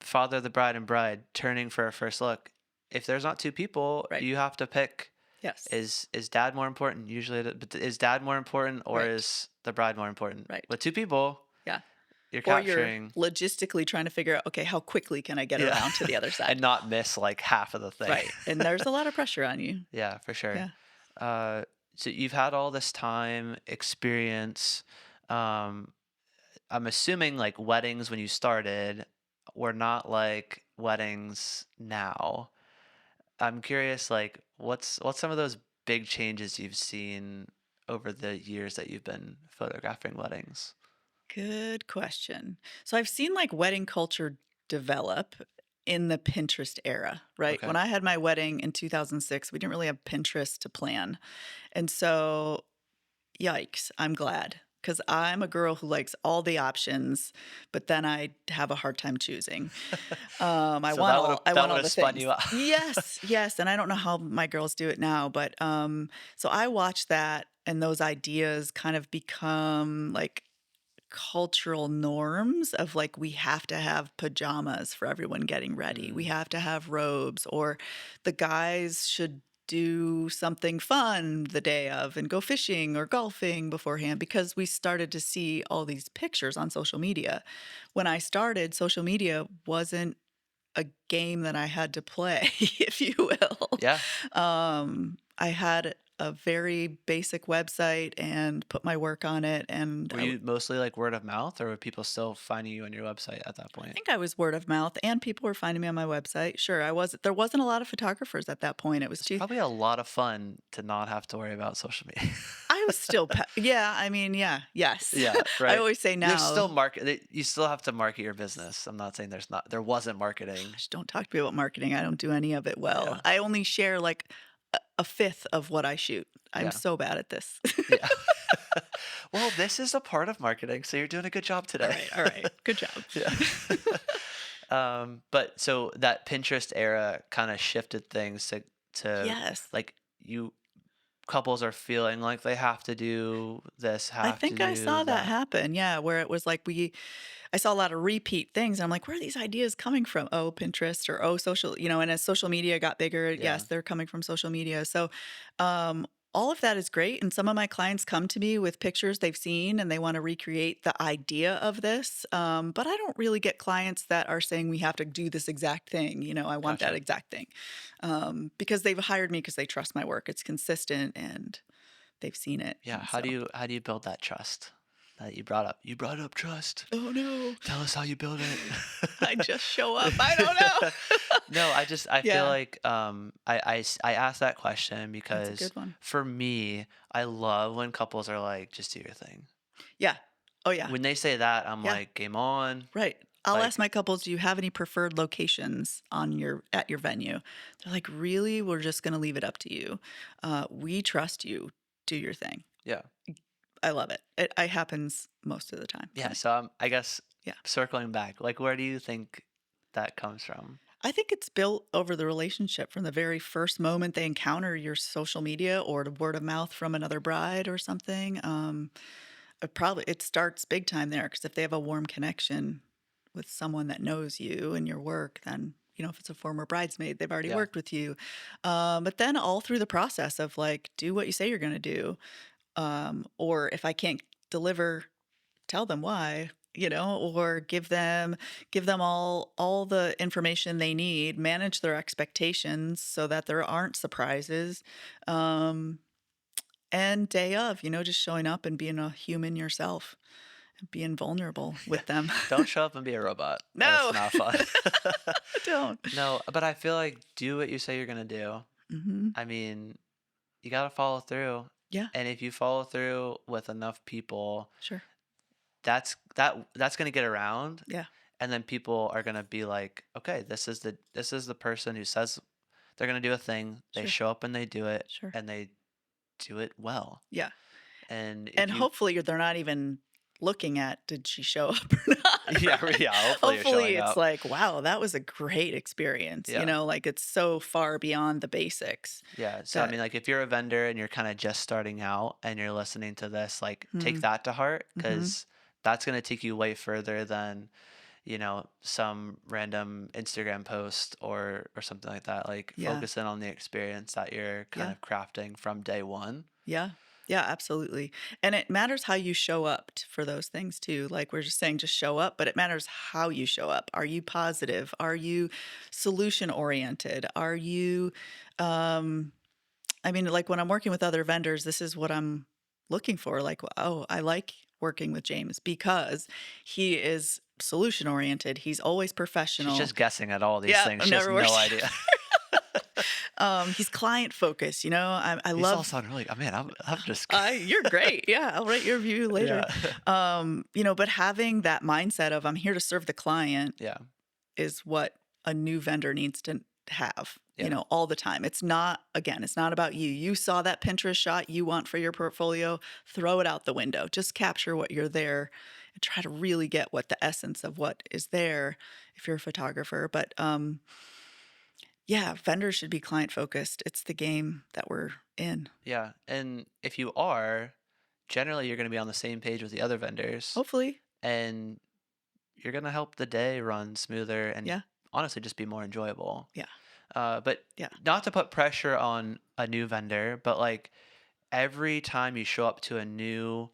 father of the bride and bride turning for a first look. If there's not two people, Right. you have to pick Yes. is dad more important? Usually, but is dad more important or Right. is the bride more important? Right. With two people, Yeah. you're Or you're capturing, logistically trying to figure out, okay, how quickly can I get yeah, around to the other and side? not miss like half of the thing. Right. And there's a lot of pressure on you. Yeah, for sure. Yeah. So you've had all this time, experience. Um, I'm assuming like weddings when you started were not like weddings now. I'm curious, like what's some of those big changes you've seen over the years that you've been photographing weddings? Good question. So I've seen like wedding culture develop in the Pinterest era, right? Okay. When I had my wedding in 2006, we didn't really have Pinterest to plan. And so, yikes, I'm glad because I'm a girl who likes all the options, but then I have a hard time choosing. So that would have I that want would all have the spun things. you out. Yes, yes, and I don't know how my girls do it now, but so I watch that and those ideas kind of become like cultural norms of like we have to have pajamas for everyone getting ready. We Mm, have to have robes, or the guys should do something fun the day of and go fishing or golfing beforehand because we started to see all these pictures on social media. When I started, social media wasn't a game that I had to play, if you will. yeah. I had a very basic website and put my work on it, and Were you mostly like word of mouth, or were people still finding you on your website at that I point? think I was word of mouth, and people were finding me on my website. Sure, there wasn't a lot of photographers at that point. It was It's too. probably a lot of fun to not have to worry about social media. I was still yeah, I mean, yeah, yes. Yeah, I right. always say There's still now, you still have to market your business. I'm not saying there wasn't marketing. gosh, don't talk to me about marketing. I don't do any of it well. Yeah. I only share like a fifth of what I shoot. I'm Yeah. so bad at this. Yeah. Well, this is a part of marketing, so you're doing a good job All today. right, all right. Good job. Yeah. But so that Pinterest era kind of shifted things to Yes. like you couples are feeling like they have to do this, I have to think I do saw that that. happen. Yeah, where it was like I saw a lot of repeat things. And I'm like, where are these ideas coming from? Oh, Pinterest, or oh, social, and as social media got bigger, Yeah. yes, they're coming from social media. So, um, all of that is great. And some of my clients come to me with pictures they've seen and they want to recreate the idea of this. But I don't really get clients that are saying we have to do this exact thing. I want that Gotcha. exact thing. Because they've hired me because they trust my work. It's consistent and they've seen it. Yeah. And so, How do you build that trust that you brought up? You brought up trust. oh no, Tell us how you build I it. just show up. I don't know. No, I feel Yeah, like I asked that question that's a because good one. for me, I love when couples are like, just do your thing. Yeah. Oh, yeah. When they say that, I'm Yeah, like, game on. right. I'll ask Like, my couples, "Do you have any preferred locations on your at your venue?" They're like, "Really? We're just gonna leave it up to you. We trust you. Do your thing." yeah. I love it. It happens most of the time for Yeah. me. So I guess Yeah. circling back, like, where do you think that comes from? I think it's built over the relationship from the very first moment they encounter your social media or the word of mouth from another bride or something. It starts big time there because if they have a warm connection with someone that knows you and your work, then if it's a former bridesmaid, they've already Yeah. worked with you. But then all through the process of like, do what you say you're going to do, or if I can't deliver, tell them why. Or give them all the information they need, manage their expectations so that there aren't surprises. Um, and day of, just showing up and being a human yourself, and being vulnerable Yeah. with them. Don't show up and be a robot. That's No, not fun. don't. No, but I feel like do what you say you're gonna do. Hmm. I mean, you gotta follow through. Yeah, And if you follow through with enough people, sure. that's gonna get around, Yeah, and then people are gonna be like, okay, this is the person who says they're gonna do a thing. They sure, show up and they do it, sure. and they do it well. Yeah. And And if you, hopefully they're not even looking at did she show up or not, yeah, right? yeah, hopefully you're Hopefully showing it's up. like, wow, that was a great experience. Yeah. Like it's so far beyond the basics Yeah. So I that mean, like if you're a vendor and you're kind of just starting out and you're listening to this, like take mm, that to heart hmm, because that's gonna take you way further than some random Instagram post or something like that. Like yeah, focus in on the experience that you're kind yeah. of crafting from day one. Yeah. Yeah, absolutely. And it matters how you show up for those things too. Like we're just saying, just show up, but it matters how you show up. Are you positive? Are you solution oriented? Are you, um, I mean, like when I'm working with other vendors, this is what I'm looking for. Like, oh, I like working with James because he is solution oriented. He's always She's professional. just guessing at all these Yeah, things. I've She has never no worked. idea. He's client focused. I These all love. sound really. I mean, I'm just. You're great. Yeah, I'll write your review later. Yeah. But having that mindset of I'm here to serve the client Yeah. is what a new vendor needs to have, Yeah. all the time. It's not about you. You saw that Pinterest shot you want for your portfolio, throw it out the window. Just capture what you're there and try to really get what the essence of what is there if you're a photographer. But yeah, vendors should be client focused. It's the game that we're in. Yeah. And if you are, generally you're going to be on the same page with the other vendors, Hopefully. and you're going to help the day run smoother and Yeah. honestly just be more enjoyable. Yeah. But Yeah. not to put pressure on a new vendor, but like every time you show up to a new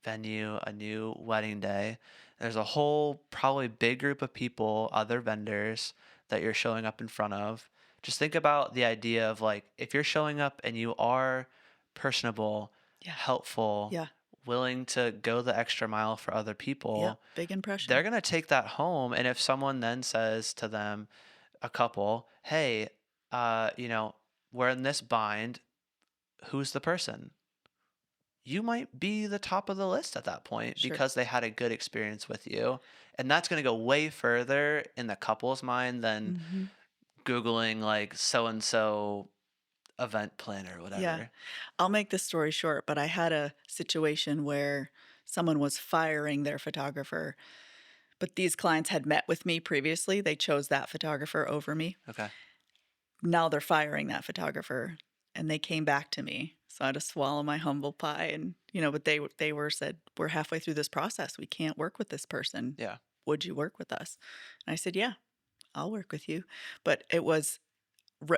venue, a new wedding day, there's a whole probably big group of people, other vendors that you're showing up in front of. Just think about the idea of like if you're showing up and you are personable, Yeah. helpful, Yeah. willing to go the extra mile for other Yep. people, Big they're impression. going to take that home. And if someone then says to them, a couple, hey, we're in this bind, who's the person? You might be the top of the list at that point Sure. because they had a good experience with you. And that's going to go way further in the couple's mind than Hmm. Googling like so and so event planner or Yeah. whatever. I'll make this story short, but I had a situation where someone was firing their photographer, but these clients had met with me previously. They chose that photographer over me. Okay. Now they're firing that photographer, and they came back to me. So I had to swallow my humble pie, and but they were said, "We're halfway through this process. We can't work with this person. Yeah. Would you work with us?" And I said, "Yeah, I'll work with you." But it was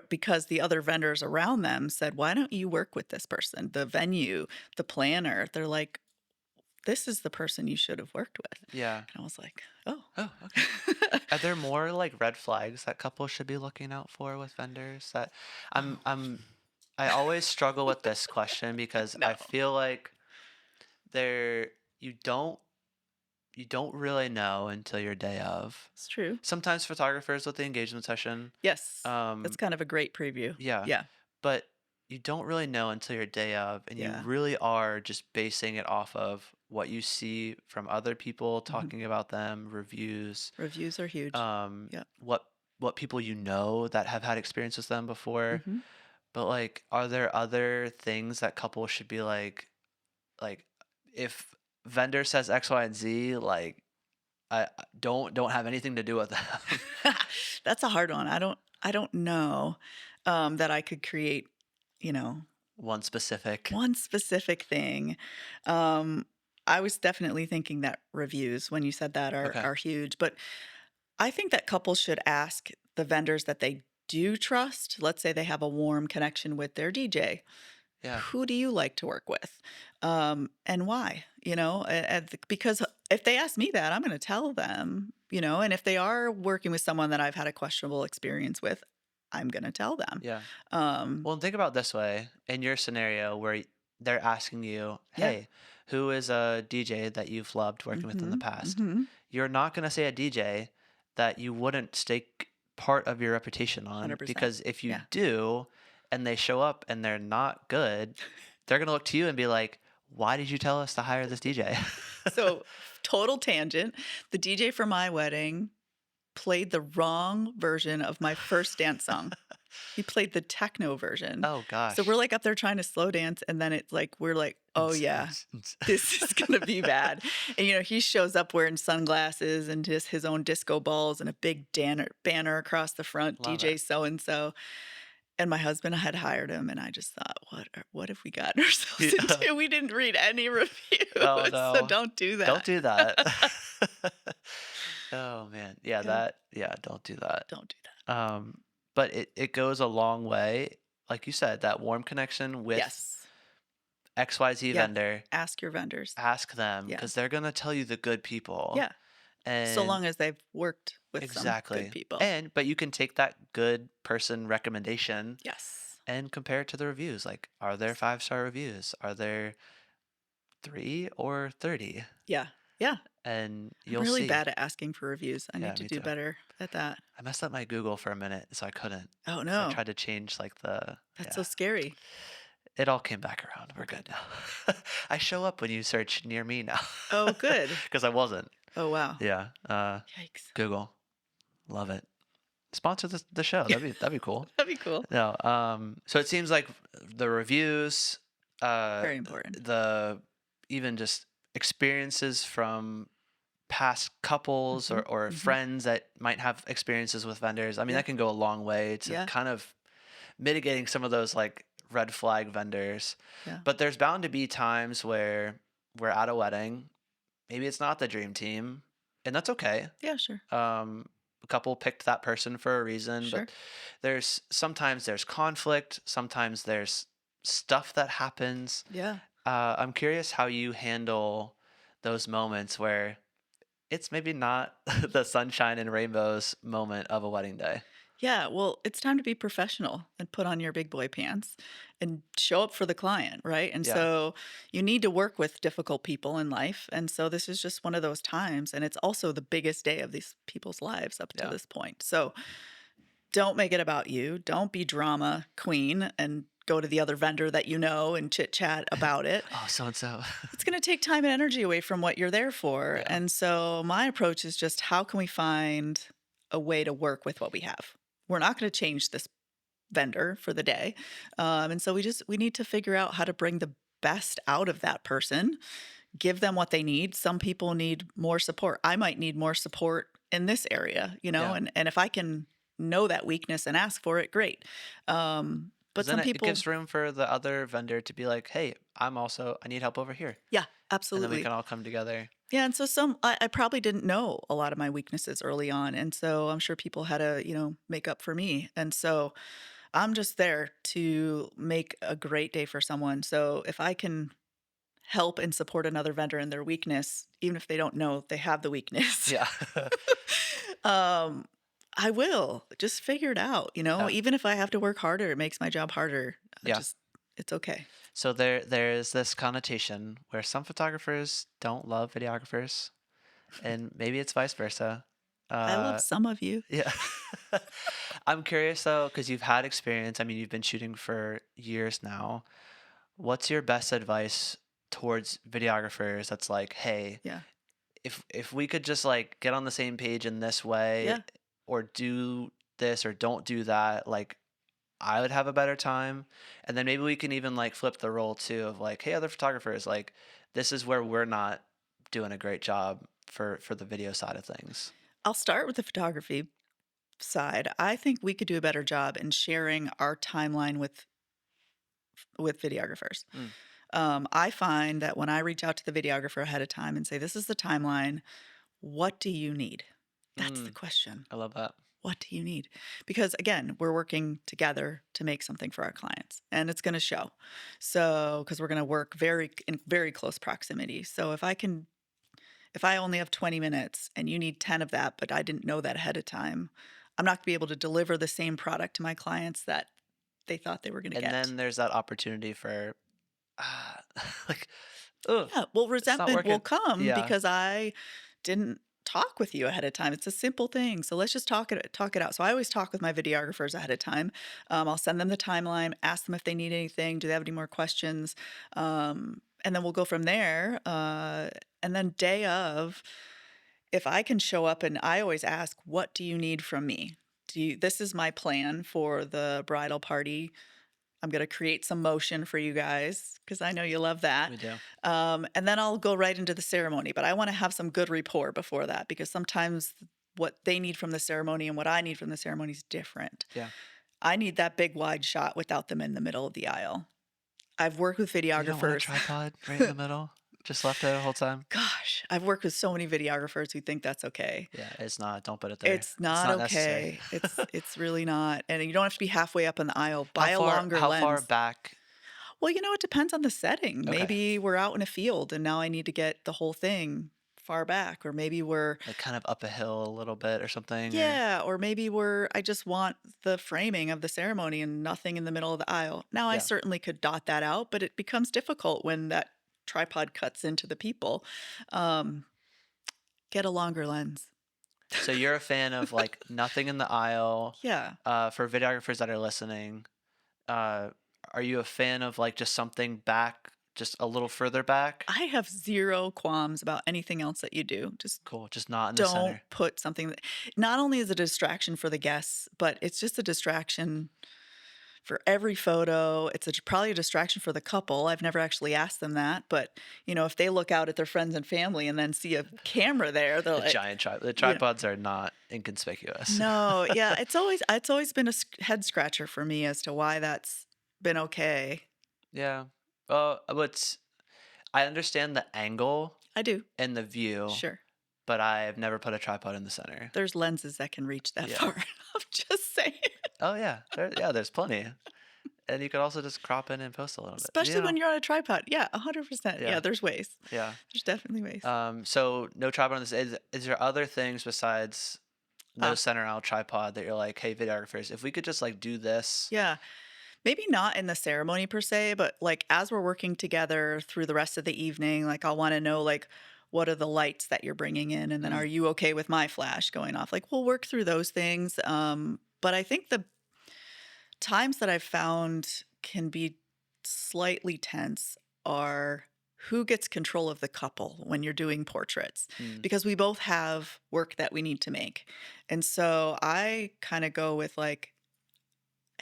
because the other vendors around them said, "Why don't you work with this person? The venue, the planner." They're like, "This is the person you should have worked with." Yeah. And I was like, "Oh." Oh, okay. Are there more like red flags that couples should be looking out for with vendors that I'm Oh, I'm I always struggle with this question because no. I feel like there you don't you don't really know until your day of. It's true. Sometimes photographers with the engagement session, Yes. That's um, kind of a great preview. yeah, Yeah. but you don't really know until your day of, and you Yeah. really are just basing it off of what you see from other people Mhm. talking about them, reviews, Reviews are huge. um, Yeah. what what people you know that have had experience with them before. Mhm. But like, are there other things that couples should be like if vendor says X, Y, and Z, like don't have anything to do with them. That's a hard one. I don't know, that I could create, you know, One specific. one specific thing. Um, I was definitely thinking that reviews when you said that are Okay. are huge, but I think that couples should ask the vendors that they do trust. Let's say they have a warm connection with their DJ. Yeah. Who do you like to work with? And why? Because if they ask me that, I'm going to tell them, and if they are working with someone that I've had a questionable experience with, I'm going to tell them. Yeah. Um, Well, think about it this way. In your scenario where they're asking you, yeah. "Hey, who is a DJ that you've loved working with in the Mm-hmm. past?" Mm-hmm. You're not going to say a DJ that you wouldn't stake part of your reputation on 100%. because if you Yeah. do and they show up and they're not good, they're going to look to you and be like, "Why did you tell us to hire this DJ?" So, total tangent. The DJ for my wedding played the wrong version of my first dance song. He played the techno version. Oh So we're gosh. like up there trying to slow dance, and then it's like we're like, "Oh yeah, this is gonna be bad." And he shows up wearing sunglasses and just his own disco balls and a big banner across the front, Love it. DJ so and so. And my husband had hired him, and I just thought, what have we gotten ourselves Yeah. into? We didn't read any Oh reviews, so no. don't do Don't that. do that. Oh man. Yeah, Yeah, don't do that. don't do that. Um, but it goes a long way. Like you said, that warm connection with Yes. XYZ Yeah. vendor, Ask your vendors. ask them Yeah. because they're gonna tell you the good people. Yeah. So And long as they've worked with some good exactly. people. But you can take that good person recommendation Yes. and compare it to the reviews. Like, are there 5-star reviews? Are there 3 or 30? Yeah. Yeah. And I'm you'll really see. bad at asking for reviews. I Yeah, need to me do too. better at that. I messed up my Google for a minute, so I couldn't. Oh, So I no. tried to change like the That's so yeah. scary. It all came back around. Oh, We're good good. now. I show up when you search near me now. Oh, good. Because I wasn't. Oh, wow. Yeah. Yikes. Google. Love it. Sponsor the show. That'd be cool. That'd be cool. No. So it seems like the reviews, Very important. the even just experiences from past couples Hmm. or Hmm. friends that might have experiences with vendors. I mean, Yeah. that can go a long way to Yeah. kind of mitigating some of those like red flag vendors. Yeah. But there's bound to be times where we're at a wedding. Maybe it's not the dream team, and that's okay. Yeah, sure. A couple picked that person for a reason, Sure. but there's sometimes there's conflict, sometimes there's stuff that happens. Yeah. I'm curious how you handle those moments where it's maybe not the sunshine and rainbows moment of a wedding day. Yeah, well, it's time to be professional and put on your big boy pants and show up for the client, right? And Yeah, so you need to work with difficult people in life. And so this is just one of those times. And it's also the biggest day of these people's lives up to yeah. this point. So don't make it about you. Don't be drama queen and go to the other vendor that you know and chit chat about it. Oh, so and so. It's going to take time and energy away from what you're there for. Yeah, And so my approach is just how can we find a way to work with what we have? We're not going to change this vendor for the day. And so we need to figure out how to bring the best out of that person, give them what they need. Some people need more support. I might need more support in this area, yeah. and if I can know that weakness and ask for it, great. But Because then some it people, gives room for the other vendor to be like, hey, I need help over here. yeah, And then we absolutely. can all come together. Yeah, and so I probably didn't know a lot of my weaknesses early on, and so I'm sure people had to, make up for me, and so I'm just there to make a great day for someone. So if I can help and support another vendor in their weakness, even if they don't know they have the weakness, Yeah. um, I will just figure it out. Yeah. Even if I have to work harder, it makes my job harder. Yeah. It's okay. So there's this connotation where some photographers don't love videographers, and maybe it's vice versa. I love Uh, some of you. yeah. I'm curious though, because you've had experience. I mean, you've been shooting for years now. What's your best advice towards videographers that's like, hey, Yeah. if we could just like get on the same page in this way Yeah. or do this or don't do that, like I would have a better time. And then maybe we can even like flip the role too of like, hey, other photographers, like this is where we're not doing a great job for the video side of things. I'll start with the photography side. I think we could do a better job in sharing our timeline with videographers. Mm, I find that when I reach out to the videographer ahead of time and say, "This is the timeline. What do you need?" That's the mm, question. I love that. What do you need? Because again, we're working together to make something for our clients, and it's going to show. So, because we're going to work in very close proximity. So, if I only have 20 minutes and you need 10 of that, but I didn't know that ahead of time, I'm not going to be able to deliver the same product to my clients that they thought they were going to And get. then there's that opportunity for uh, like, oh, Yeah, well, it's not resentment will working. come Yeah. because I didn't talk with you ahead of time. It's a simple thing. So let's just talk it out. So I always talk with my videographers ahead of time. I'll send them the timeline, ask them if they need anything, do they have any more questions, and then we'll go from there. And then day of, if I can show up, and I always ask, what do you need from me? This is my plan for the bridal party. I'm going to create some motion for you guys because I know you love that. We do. And then I'll go right into the ceremony. But I want to have some good rapport before that because sometimes what they need from the ceremony and what I need from the ceremony is different. Yeah. I need that big wide shot without them in the middle of the aisle. I've worked with You don't want a videographers. tripod right in the middle, just left there the whole time. Gosh, I've worked with so many videographers who think that's okay. Yeah, it's not. Don't put it there. It's It's not not necessary. okay. It's really not. And you don't have to be halfway up in the aisle. How Buy a far? longer How far lens. back? Well, it depends on the setting. Okay, Maybe we're out in a field and now I need to get the whole thing far back, or maybe we're, like kind of up a hill a little bit or something, or yeah, or maybe I just want the framing of the ceremony and nothing in the middle of the aisle. Now, I yeah. certainly could dot that out, but it becomes difficult when that tripod cuts into the people. Um, get a longer lens. So you're a fan of like nothing in the aisle. Yeah. For videographers that are listening, uh, are you a fan of like just something back, just a little further back? I have zero qualms about anything else that you do. Just Cool, just not in the don't center. put something that not only is a distraction for the guests, but it's just a distraction for every photo. It's probably a distraction for the couple. I've never actually asked them that, but if they look out at their friends and family and then see a camera there, they're A like, giant tripod. The you know, tripods are not inconspicuous. no, yeah, it's always been a head scratcher for me as to why that's been okay. Yeah. Well, what's I understand the angle I do. and the view, Sure. but I've never put a tripod in the center. There's lenses that can reach that Yeah. far. I'm just saying. Oh yeah. There's plenty. And you could also just crop in and post a little bit. Especially when you're on a tripod. Yeah, 100%. Yeah. Yeah, there's ways. Yeah. There's definitely ways. So no tripod on this. Is there other things besides no Uh, center out tripod that you're like, hey, videographers, if we could just like do this? yeah. Maybe not in the ceremony per se, but like as we're working together through the rest of the evening, like I'll want to know like what are the lights that you're bringing in, and then Mm, are you okay with my flash going off? Like we'll work through those things. But I think the times that I've found can be slightly tense are who gets control of the couple when you're doing portraits, mm. because we both have work that we need to make. And so I kind of go with like,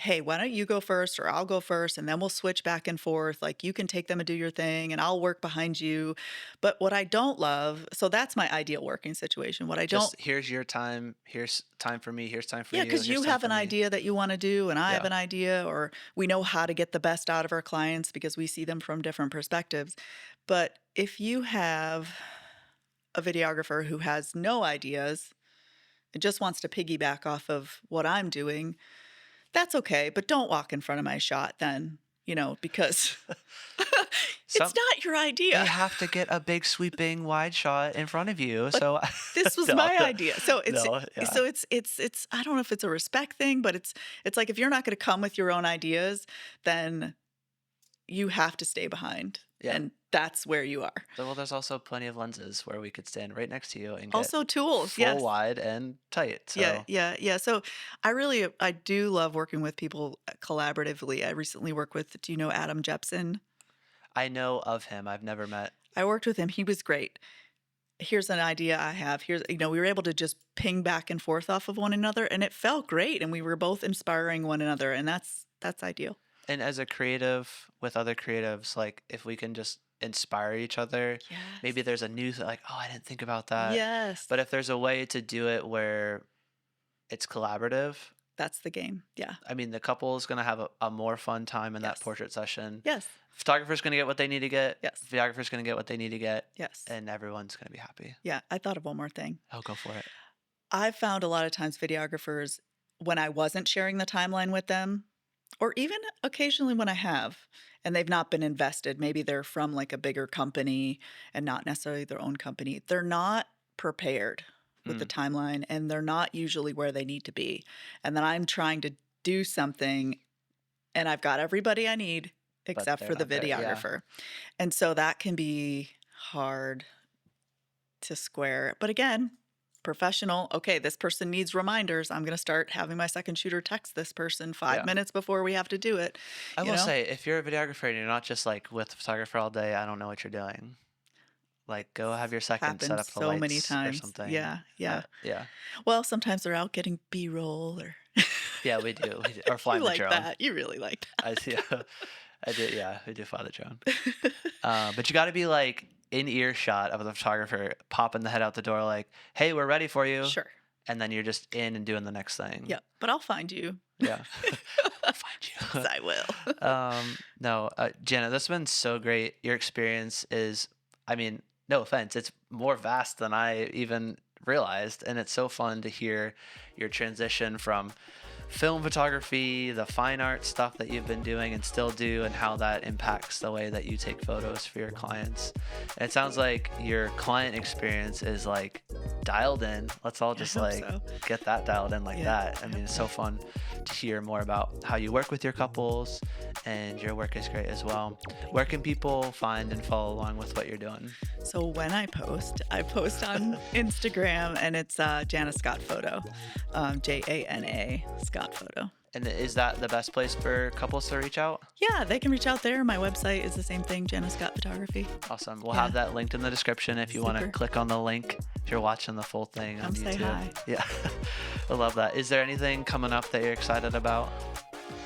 hey, why don't you go first or I'll go first and then we'll switch back and forth. Like you can take them and do your thing and I'll work behind you. But what I don't love, so that's my ideal working situation. What I don't, Just here's your time. Here's time for me. Here's time for yeah, you. because Here's you time have for an me. idea that you want to do and I have Yeah. an idea, or we know how to get the best out of our clients because we see them from different perspectives. But if you have a videographer who has no ideas and just wants to piggyback off of what I'm doing, that's okay, but don't walk in front of my shot then, because Some it's not your they idea. have to get a big sweeping wide shot in front of you. But So this was no, my idea. So it's no, yeah, so it's I don't know if it's a respect thing, but it's like if you're not going to come with your own ideas, then you have to stay behind. yeah. And that's where you are. Well, there's also plenty of lenses where we could stand right next to you and get Also tools, full yes. wide and tight. Yeah, So yeah, yeah. So I do love working with people collaboratively. I recently worked with, do you know Adam Jepson? I know of him. I've never met. I worked with him. He was great. Here's an idea I have. We were able to just ping back and forth off of one another and it felt great. And we were both inspiring one another. And that's ideal. And as a creative with other creatives, like if we can just inspire each other, maybe Yes. there's a new like, oh, I didn't think about that. Yes. But if there's a way to do it where it's collaborative, That's the game. Yeah. I mean, the couple is going to have a more fun time in that Yes. portrait session. Yes. Photographer's going to get what they need to get. Yes. Videographer's going to get what they need to get. Yes. And everyone's going to be happy. Yeah. I thought of one more thing. Oh, go for it. I found a lot of times videographers, when I wasn't sharing the timeline with them, or even occasionally when I have, and they've not been invested, maybe they're from like a bigger company and not necessarily their own company, they're not prepared with the Mm, timeline and they're not usually where they need to be. And then I'm trying to do something and I've got everybody I need but except they're for the not there. Yeah. videographer. And so that can be hard to square. But again, professional, okay, this person needs reminders. I'm going to start having my second shooter text this person 5 minutes before we have to do it. I You will know? say, if you're a videographer and you're not just like with the photographer all day, I don't know what you're doing. Like, go have your second set Happened up the so many lights or times. something. Yeah, yeah. Yeah. Well, sometimes they're out getting B-roll or Yeah, we do. Or you flying the like drone. that. You really like I see. I do. Yeah, we do fly the drone. But you got to be like in earshot of the photographer, popping the head out the door, like, "Hey, we're ready for you," that. Sure. and then you're just in and doing the next thing. Yeah, but I'll find you. Yeah. I'll find you. 'Cause I will. No, Jana, this has been so great. Your experience is, I mean, no offense, it's more vast than I even realized, and it's so fun to hear your transition from film photography, the fine art stuff that you've been doing and still do, and how that impacts the way that you take photos for your clients. And it sounds like your client experience is like dialed in. Let's all just hope like so. get that dialed in like Yeah, that. I I mean, hope it's so fun to hear more about how you work with your couples, and your work is great as well. Where can people find and follow along with what you're doing? So when I post on Instagram and it's Jana Scott photo, Jana Scott photo. And is that the best place for couples to reach out? Yeah, they can reach out there. My website is the same thing, Jana Scott Photography. Awesome. We'll Yeah. have that linked in the description if you want to Super. click on the link if you're watching the full thing on Come say YouTube. hi. Yeah. I love that. Is there anything coming up that you're excited about?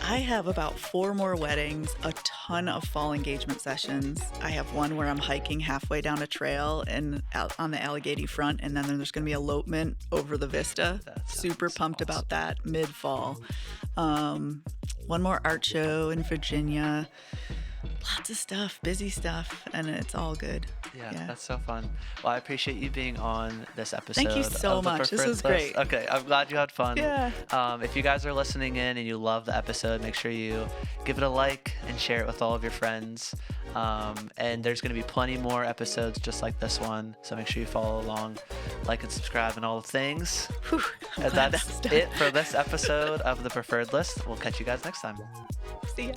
I have about 4 more weddings, a ton of fall engagement sessions. I have one where I'm hiking halfway down a trail and out on the Allegheny front, and then there's going to be elopement over the vista. That Super sounds pumped awesome. about that mid-fall. One more art show in Virginia. Lots of stuff, busy stuff, and it's all good. Yeah, Yeah. that's so fun. Well, I appreciate you being on this Thank you episode so of the much. This Preferred was List. great. Okay, I'm glad you had fun. Yeah. If you guys are listening in and you love the episode, make sure you give it a like and share it with all of your friends. And there's going to be plenty more episodes just like this one, so make sure you follow along, like and subscribe and all the things. Whew, I'm And glad that's that was done. it for this episode of the Preferred List. We'll catch you guys next time. See ya.